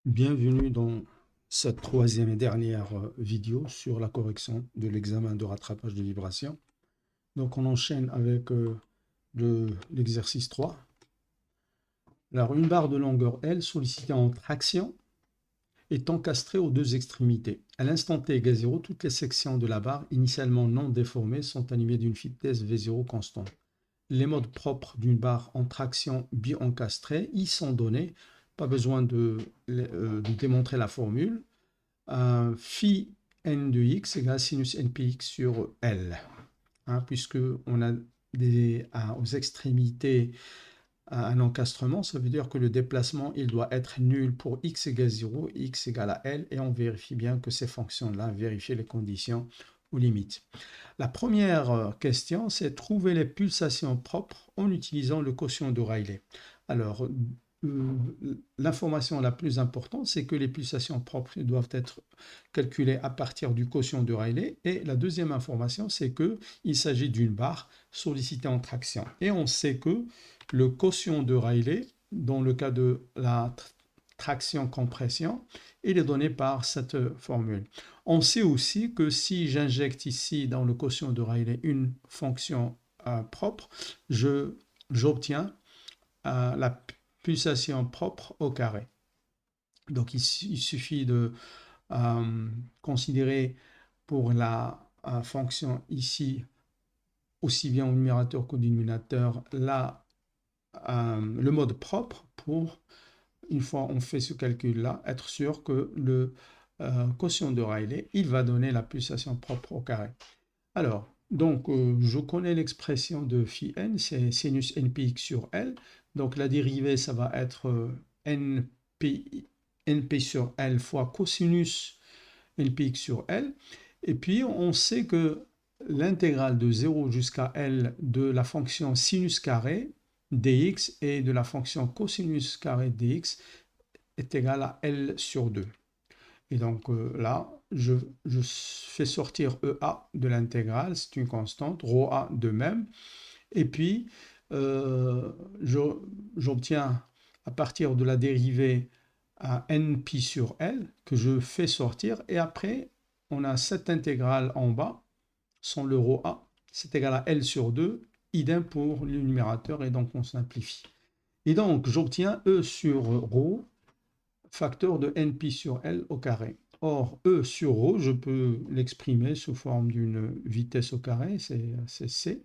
Bienvenue dans cette troisième et dernière vidéo sur la correction de l'examen de rattrapage de vibration. Donc on enchaîne avec l'exercice 3. Alors une barre de longueur L sollicitée en traction est encastrée aux deux extrémités. À l'instant t égale 0, toutes les sections de la barre initialement non déformées sont animées d'une vitesse V0 constante. Les modes propres d'une barre en traction bi-encastrée y sont donnés. Pas besoin de démontrer la formule. Phi n de x égale sinus npx sur L, puisque on a aux extrémités un encastrement, ça veut dire que le déplacement il doit être nul pour x égale 0, x égale à L, et on vérifie bien que ces fonctions-là vérifient les conditions ou limites. La première question, c'est trouver les pulsations propres en utilisant le quotient de Rayleigh. Alors, l'information la plus importante, c'est que les pulsations propres doivent être calculées à partir du quotient de Rayleigh. Et la deuxième information, c'est qu'il s'agit d'une barre sollicitée en traction. Et on sait que le quotient de Rayleigh, dans le cas de la traction-compression, il est donné par cette formule. On sait aussi que si j'injecte ici dans le quotient de Rayleigh une fonction propre, j'obtiens la pulsation propre au carré. Donc il suffit de considérer pour la fonction ici, aussi bien au numérateur qu'au dénominateur, le mode propre pour, une fois on fait ce calcul-là, être sûr que le quotient de Rayleigh, il va donner la pulsation propre au carré. Alors, donc, je connais l'expression de phi n, c'est sinus npx sur L. Donc, la dérivée, ça va être np sur L fois cosinus npx sur L. Et puis, on sait que l'intégrale de 0 jusqu'à L de la fonction sinus carré dx et de la fonction cosinus carré dx est égale à L sur 2. Et donc là, je fais sortir EA de l'intégrale, c'est une constante, ρA de même. Et puis, j'obtiens à partir de la dérivée à NP sur L que je fais sortir. Et après, on a cette intégrale en bas, sans le ρA, c'est égal à L sur 2, idem pour le numérateur, et donc on simplifie. Et donc, j'obtiens E sur ρ, facteur de NP sur L au carré. Or, E sur ρ, je peux l'exprimer sous forme d'une vitesse au carré, c'est C.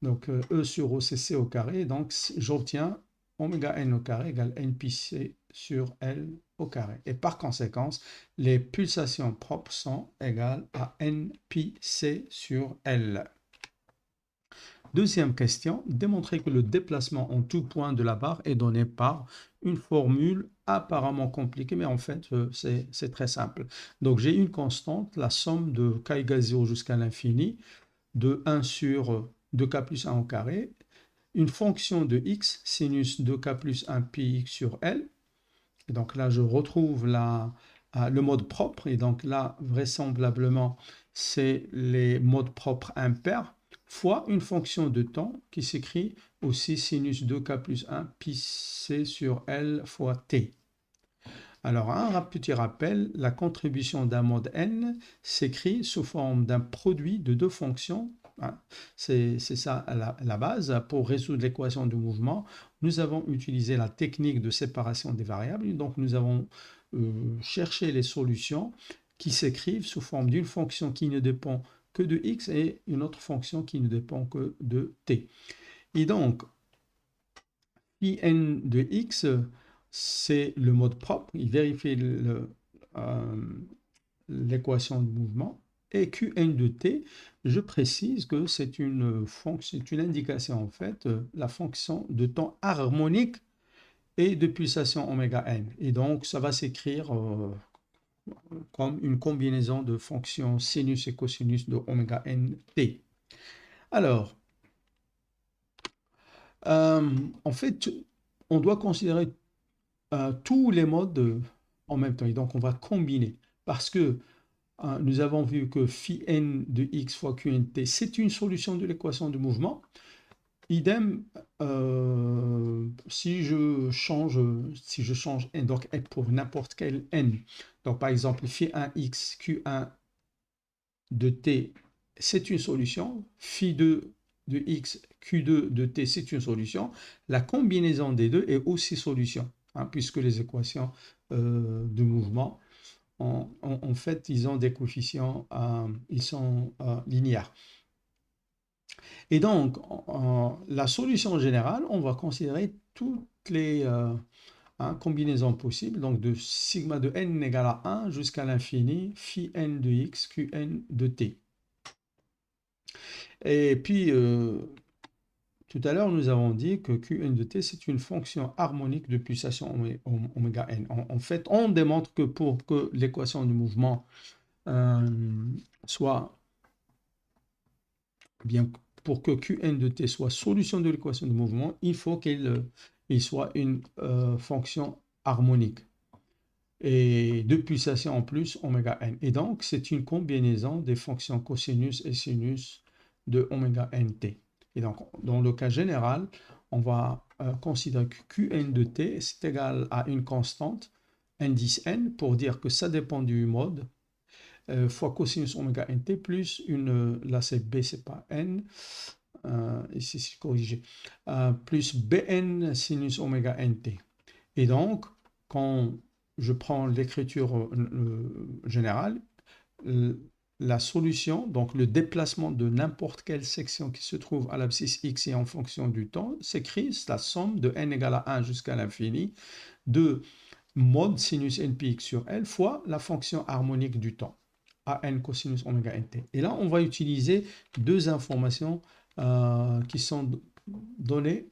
Donc, E sur ρ, c'est C au carré. Donc, j'obtiens oméga n au carré égale NPC sur L au carré. Et par conséquent, les pulsations propres sont égales à NPC sur L. Deuxième question, démontrer que le déplacement en tout point de la barre est donné par une formule apparemment compliquée, mais en fait, c'est très simple. Donc, j'ai une constante, la somme de k égale 0 jusqu'à l'infini, de 1 sur 2k plus 1 au carré, une fonction de x, sinus 2k plus 1 pi x sur L. Et donc là, je retrouve le mode propre, et donc là, vraisemblablement, c'est les modes propres impairs, fois une fonction de temps qui s'écrit aussi sinus 2k plus 1 pi c sur L fois t. Alors, un petit rappel, la contribution d'un mode n s'écrit sous forme d'un produit de deux fonctions. C'est ça la base. Pour résoudre l'équation de mouvement, nous avons utilisé la technique de séparation des variables. Donc, nous avons cherché les solutions qui s'écrivent sous forme d'une fonction qui ne dépend que de x et une autre fonction qui ne dépend que de t. Et donc, phi n de x, c'est le mode propre, il vérifie l'équation de mouvement. Et Qn de t, je précise que c'est une fonction, c'est une indication en fait, la fonction de temps harmonique et de pulsation oméga n. Et donc, ça va s'écrire comme une combinaison de fonctions sinus et cosinus de oméga n t. Alors, en fait, on doit considérer tous les modes en même temps. Et donc, on va combiner. Parce que nous avons vu que phi n de x fois qnt, c'est une solution de l'équation de mouvement. idem, si je change n, donc pour n'importe quel n, donc par exemple phi1x, q1 de t, c'est une solution, phi2 de x, q2 de t, c'est une solution, la combinaison des deux est aussi solution, hein, puisque les équations de mouvement, en fait, ils ont des coefficients, ils sont linéaires. Et donc, la solution générale, on va considérer toutes les combinaisons possibles, donc de sigma de n égale à 1 jusqu'à l'infini, phi n de x, qn de t. Et puis, tout à l'heure, nous avons dit que qn de t, c'est une fonction harmonique de pulsation oméga n. En fait, on démontre que pour que l'équation du mouvement soit bien, pour que Qn de t soit solution de l'équation de mouvement, il faut qu'il soit une fonction harmonique et de pulsation en plus oméga n. Et donc, c'est une combinaison des fonctions cosinus et sinus de oméga nt. Et donc, dans le cas général, on va considérer que Qn de t est égal à une constante, indice n, pour dire que ça dépend du mode, fois cosinus oméga nt plus une, là c'est b, c'est pas n, ici c'est corrigé, plus bn sinus oméga nt. Et donc, quand je prends l'écriture générale, la solution, donc le déplacement de n'importe quelle section qui se trouve à l'abscisse x et en fonction du temps, s'écrit la somme de n égale à 1 jusqu'à l'infini de mod sinus npx sur L fois la fonction harmonique du temps, an cosinus oméga nt. Et là, on va utiliser deux informations qui sont données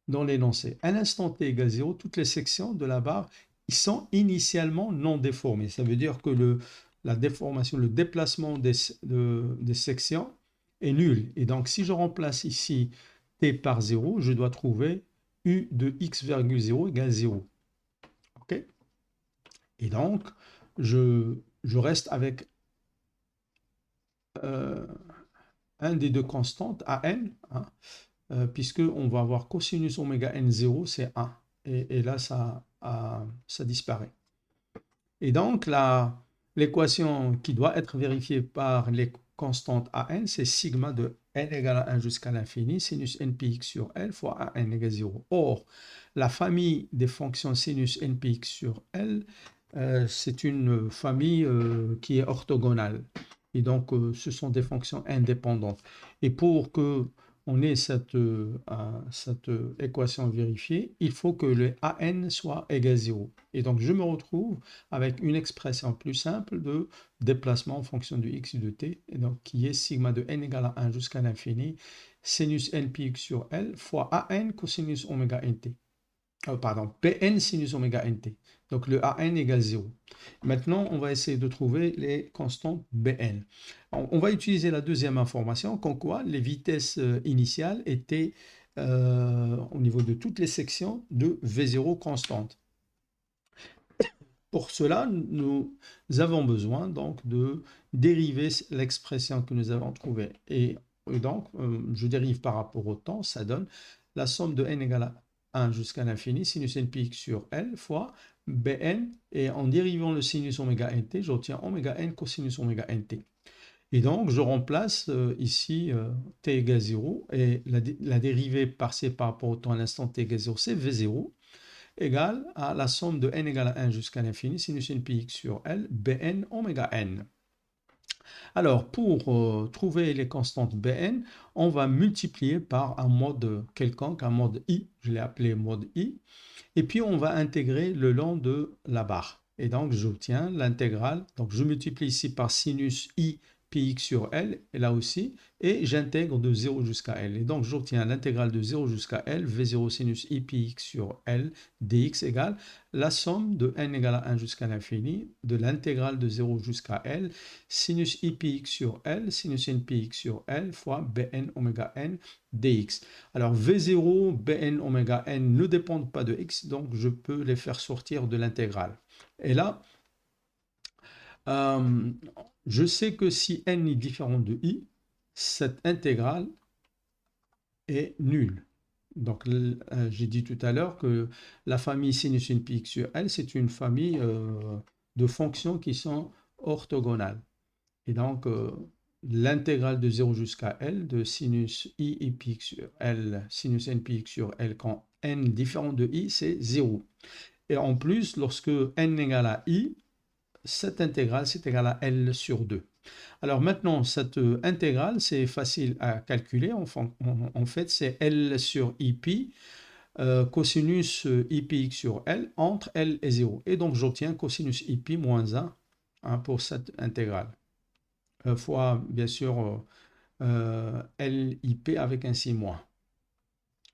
dans l'énoncé. À l'instant t égale 0, toutes les sections de la barre ils sont initialement non déformées. Ça veut dire que la déformation, le déplacement des sections est nul. Et donc, si je remplace ici t par 0, je dois trouver u de x, 0 égale 0. OK? Et donc, je reste avec un des deux constantes, an, hein, puisqu'on va avoir cosinus oméga n0, c'est 1. Et là, ça disparaît. Et donc, l'équation qui doit être vérifiée par les constantes an, c'est sigma de n égale à 1 jusqu'à l'infini, sinus npx sur L fois an égale 0. Or, la famille des fonctions sinus npx sur L, c'est une famille qui est orthogonale. Et donc, ce sont des fonctions indépendantes. Et pour que on ait cette équation vérifiée, il faut que le an soit égal à 0. Et donc, je me retrouve avec une expression plus simple de déplacement en fonction du x et de t, et donc, qui est sigma de n égale à 1 jusqu'à l'infini, sinus npx sur L fois an cosinus oméga nt. Pardon, Pn sinus oméga nt. Donc le An égale 0. Maintenant, on va essayer de trouver les constantes Bn. On va utiliser la deuxième information, comme quoi les vitesses initiales étaient au niveau de toutes les sections de V0 constante. Pour cela, nous avons besoin donc de dériver l'expression que nous avons trouvée. Et donc, je dérive par rapport au temps, ça donne la somme de n égale à 1 jusqu'à l'infini, sinus npx sur L fois Bn, et en dérivant le sinus oméga nt, j'obtiens oméga n cosinus oméga nt. Et donc, je remplace ici t égale 0, et la dérivée par rapport au temps à l'instant t égale 0, c'est V0, égale à la somme de n égale à 1 jusqu'à l'infini, sinus npx sur L, Bn oméga n. Alors, pour trouver les constantes Bn, on va multiplier par un mode quelconque, un mode i, je l'ai appelé mode i, et puis on va intégrer le long de la barre. Et donc, j'obtiens l'intégrale, donc je multiplie ici par sinus i px sur L, et là aussi, et j'intègre de 0 jusqu'à L. Et donc, j'obtiens l'intégrale de 0 jusqu'à L, V0 sinus i px sur L, dx égale la somme de n égale à 1 jusqu'à l'infini, de l'intégrale de 0 jusqu'à L, sinus i px sur L, sinus n px sur L, fois Bn oméga n dx. Alors, V0, Bn oméga n ne dépendent pas de x, donc je peux les faire sortir de l'intégrale. Et là, je sais que si n est différent de i, cette intégrale est nul. Donc, j'ai dit tout à l'heure que la famille sinus pi x sur L, c'est une famille de fonctions qui sont orthogonales. Et donc, l'intégrale de 0 jusqu'à L de sinus i et pi x sur L, sinus n pi x sur L, quand n différent de i, c'est 0. Et en plus, lorsque n égale à i, cette intégrale, c'est égal à L sur 2. Alors maintenant, cette intégrale, c'est facile à calculer. En fait, c'est L sur i pi, cosinus i pi x sur L, entre L et 0. Et donc, j'obtiens cosinus i pi moins 1 hein, pour cette intégrale. Fois, bien sûr, LIP avec un signe moins.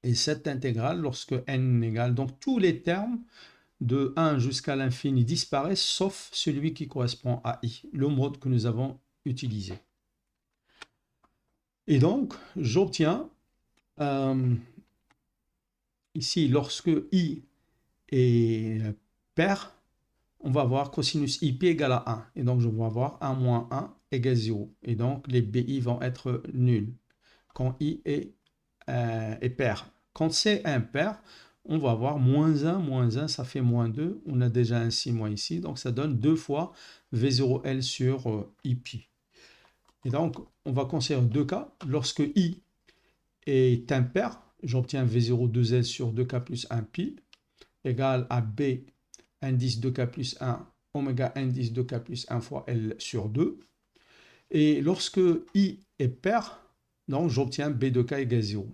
Et cette intégrale, lorsque n égale, donc tous les termes de 1 jusqu'à l'infini disparaissent, sauf celui qui correspond à i, le mode que nous avons utilisé. Et donc, j'obtiens ici, lorsque i est pair, on va avoir cosinus ip égale à 1. Et donc, je vais avoir 1 moins 1 égale 0. Et donc, les bi vont être nuls quand i est pair. Quand c'est impair, on va avoir moins 1, ça fait moins 2. On a déjà un signe moins ici. Donc, ça donne 2 fois V0L sur ip. Et donc, on va considérer deux cas. Lorsque i est impair, j'obtiens V0 2L sur 2K plus 1 pi égale à B indice 2K plus 1 oméga indice 2K plus 1 fois L sur 2. Et lorsque i est pair, donc j'obtiens B de K égale 0.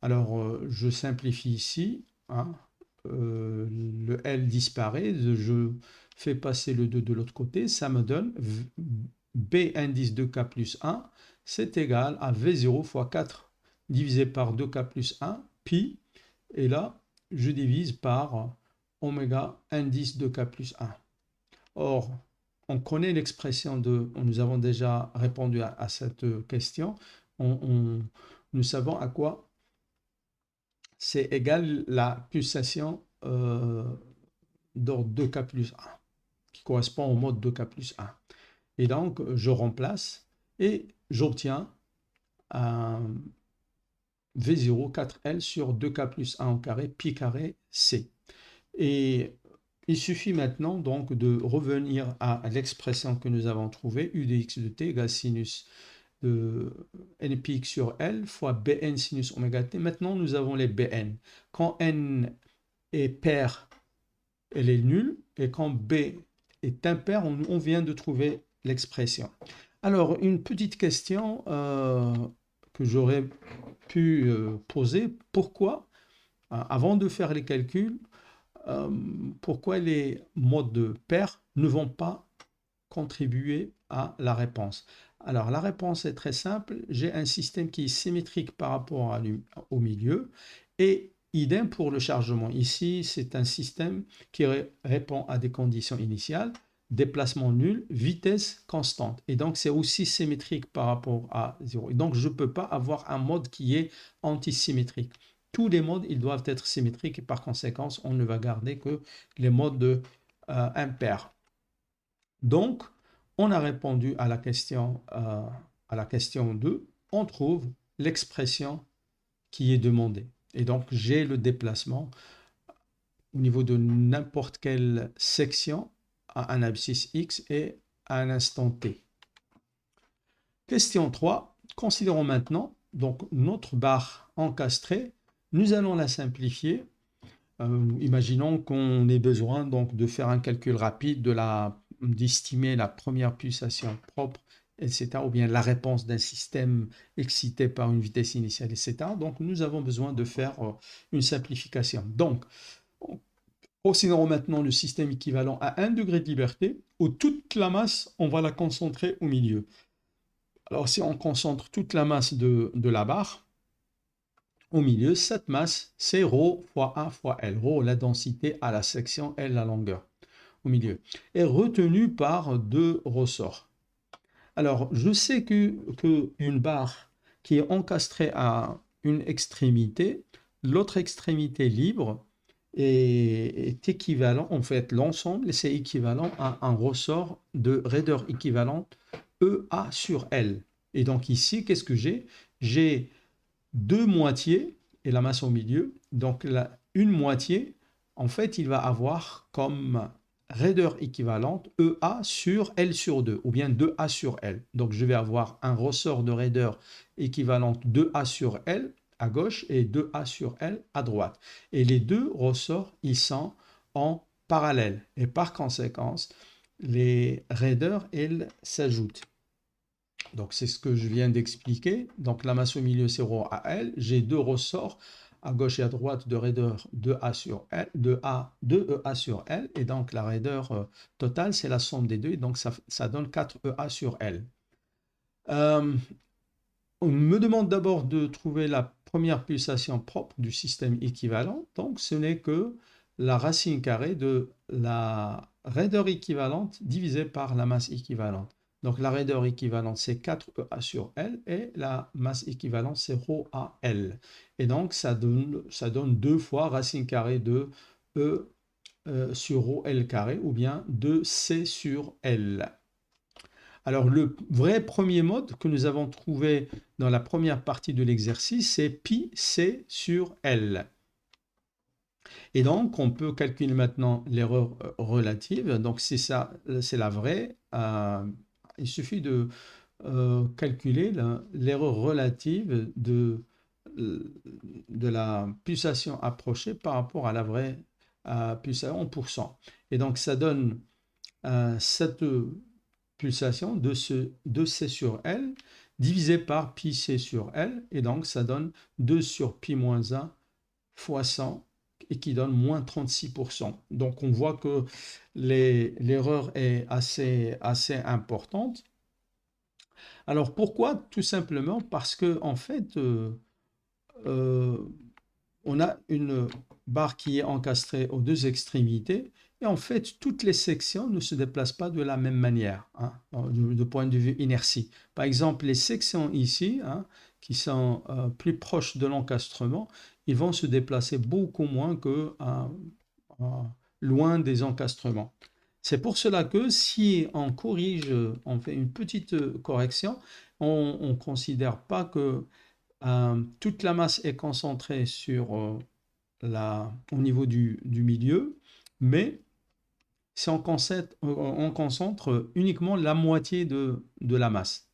Alors, je simplifie ici. Hein, le L disparaît. Je fais passer le 2 de l'autre côté. Ça me donne B indice 2K plus 1. C'est égal à V0 fois 4 divisé par 2K plus 1 pi. Et là, je divise par oméga indice 2K plus 1. Or, on connaît l'expression de... Nous avons déjà répondu à cette question. Nous savons à quoi c'est égal la pulsation d'ordre 2K plus 1, qui correspond au mode 2K plus 1. Et donc, je remplace et j'obtiens un V0 4L sur 2K plus 1 au carré, pi carré C. Et il suffit maintenant donc de revenir à l'expression que nous avons trouvée, u de x de t égale sinus de n pi x sur L fois Bn sinus oméga t. Maintenant, nous avons les Bn. Quand n est pair, elle est nulle. Et quand B est impair, on vient de trouver l'expression. Alors, une petite question que j'aurais pu poser. Pourquoi, avant de faire les calculs, pourquoi les modes de pair ne vont pas contribuer à la réponse? Alors, la réponse est très simple. J'ai un système qui est symétrique par rapport au milieu et idem pour le chargement. Ici, c'est un système qui répond à des conditions initiales, déplacement nul, vitesse constante. Et donc, c'est aussi symétrique par rapport à 0. Et donc, je ne peux pas avoir un mode qui est antisymétrique. Tous les modes, ils doivent être symétriques et par conséquent, on ne va garder que les modes impairs. Donc, on a répondu à la question 2. On trouve l'expression qui est demandée. Et donc, j'ai le déplacement au niveau de n'importe quelle section à un abscisse X et à un instant T. Question 3. Considérons maintenant donc, notre barre encastrée. Nous allons la simplifier. Imaginons qu'on ait besoin donc, de faire un calcul rapide d'estimer la première pulsation propre, etc., ou bien la réponse d'un système excité par une vitesse initiale, etc. Donc, nous avons besoin de faire une simplification. Donc, considérons maintenant le système équivalent à 1 degré de liberté, où toute la masse, on va la concentrer au milieu. Alors, si on concentre toute la masse de la barre, au milieu, cette masse, c'est ρ fois A fois L. Ρ, la densité à la section, L, la longueur, au milieu, est retenue par deux ressorts. Alors, je sais qu'une barre qui est encastrée à une extrémité, l'autre extrémité libre est équivalent, en fait, l'ensemble, c'est équivalent à un ressort de raideur équivalente EA sur L. Et donc ici, qu'est-ce que j'ai? J'ai deux moitiés et la masse au milieu. Donc une moitié, en fait, il va avoir comme raideur équivalente EA sur L sur 2, ou bien 2A sur L. Donc je vais avoir un ressort de raideur équivalente 2A sur L à gauche et 2A sur L à droite. Et les deux ressorts, ils sont en parallèle. Et par conséquence, les raideurs, elles s'ajoutent. Donc c'est ce que je viens d'expliquer. Donc la masse au milieu, c'est ρ à L. J'ai deux ressorts à gauche et à droite de raideur de A sur L, de EA sur L. Et donc la raideur totale, c'est la somme des deux. Et donc ça donne 4 EA sur L. On me demande d'abord de trouver la première pulsation propre du système équivalent. Donc ce n'est que la racine carrée de la raideur équivalente divisée par la masse équivalente. Donc la raideur équivalente, c'est 4EA sur L et la masse équivalente, c'est ρ à L. Et donc ça donne deux fois racine carrée de E sur ρ L carré ou bien de C sur L. Alors, le vrai premier mode que nous avons trouvé dans la première partie de l'exercice, c'est pi c sur L. Et donc, on peut calculer maintenant l'erreur relative. Donc, c'est ça, c'est la vraie. Il suffit de calculer l'erreur relative de la pulsation approchée par rapport à la vraie pulsation en pourcent. Et donc, ça donne cette pulsation de C sur L divisé par pi C sur L, et donc ça donne 2 sur pi moins 1 fois 100, et qui donne moins 36%. Donc on voit que l'erreur est assez importante. Alors pourquoi? Tout simplement parce que en fait, euh, on a une barre qui est encastrée aux deux extrémités, et en fait, toutes les sections ne se déplacent pas de la même manière, hein, de point de vue inertie. Par exemple, les sections ici, hein, qui sont plus proches de l'encastrement, ils vont se déplacer beaucoup moins que loin des encastrements. C'est pour cela que si on corrige, on fait une petite correction, on ne considère pas que toute la masse est concentrée sur au niveau du milieu, mais si on concentre uniquement la moitié de la masse,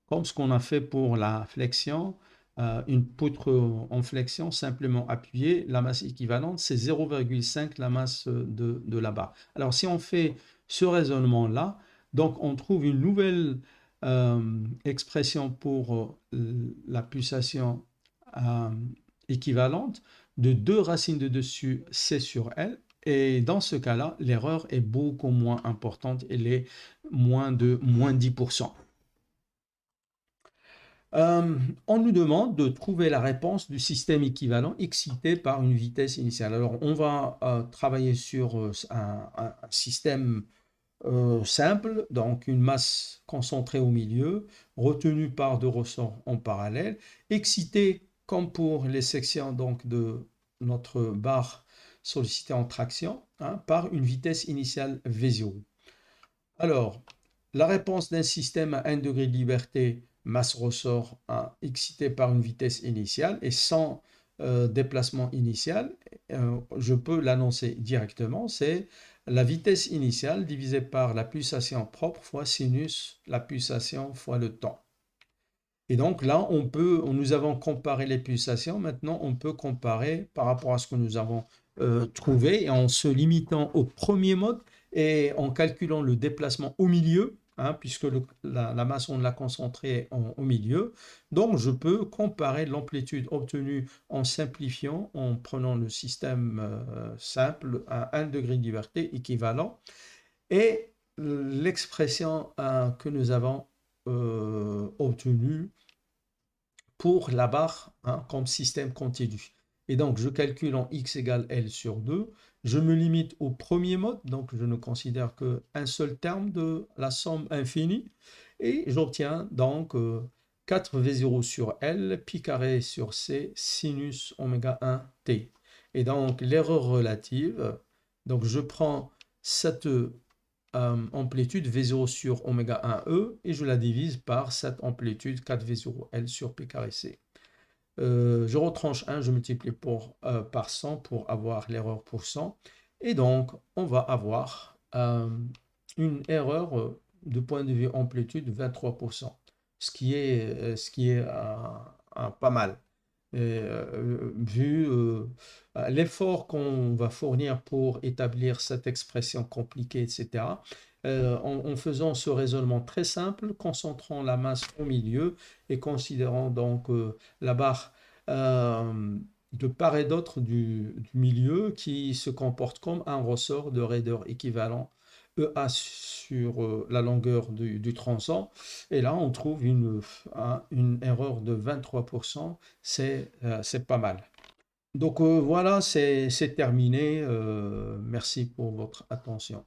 comme ce qu'on a fait pour la flexion, une poutre en flexion simplement appuyée, la masse équivalente, c'est 0,5 la masse de la barre. Alors si on fait ce raisonnement-là, donc on trouve une nouvelle expression pour la pulsation euh, équivalente de 2 racines de dessus C sur L. Et dans ce cas-là, l'erreur est beaucoup moins importante, elle est moins de moins 10%. On nous demande de trouver la réponse du système équivalent excité par une vitesse initiale. Alors, on va travailler sur un système simple, donc une masse concentrée au milieu, retenue par deux ressorts en parallèle, excité comme pour les sections donc, de notre barre sollicitée en traction, hein, par une vitesse initiale V0. Alors, la réponse d'un système à 1 degré de liberté, masse ressort, hein, excité par une vitesse initiale et sans déplacement initial, je peux l'annoncer directement, c'est la vitesse initiale divisée par la pulsation propre fois sinus, la pulsation fois le temps. Et donc là, nous avons comparé les pulsations, maintenant on peut comparer par rapport à ce que nous avons trouvé, et en se limitant au premier mode et en calculant le déplacement au milieu, hein, puisque la masse on l'a concentrée au milieu. Donc je peux comparer l'amplitude obtenue en simplifiant, en prenant le système simple à 1 degré de liberté équivalent, et l'expression que nous avons obtenue pour la barre, hein, comme système continu. Et donc, je calcule en x égale L sur 2. Je me limite au premier mode, donc je ne considère qu'un seul terme de la somme infinie. Et j'obtiens donc 4V0 sur L, pi carré sur C, sinus oméga 1 t. Et donc, l'erreur relative, donc je prends cette amplitude V0 sur oméga 1E et je la divise par cette amplitude 4V0L sur P carré C. Je retranche 1, je multiplie par 100 pour avoir l'erreur pour 100. Et donc, on va avoir une erreur de point de vue amplitude de 23%, ce qui est pas mal. Vu l'effort qu'on va fournir pour établir cette expression compliquée, etc., en faisant ce raisonnement très simple, concentrant la masse au milieu et considérant donc la barre de part et d'autre du milieu qui se comporte comme un ressort de raideur équivalent EA sur la longueur du tronçon. Et là, on trouve une erreur de 23%. C'est pas mal. Donc voilà, c'est terminé. Merci pour votre attention.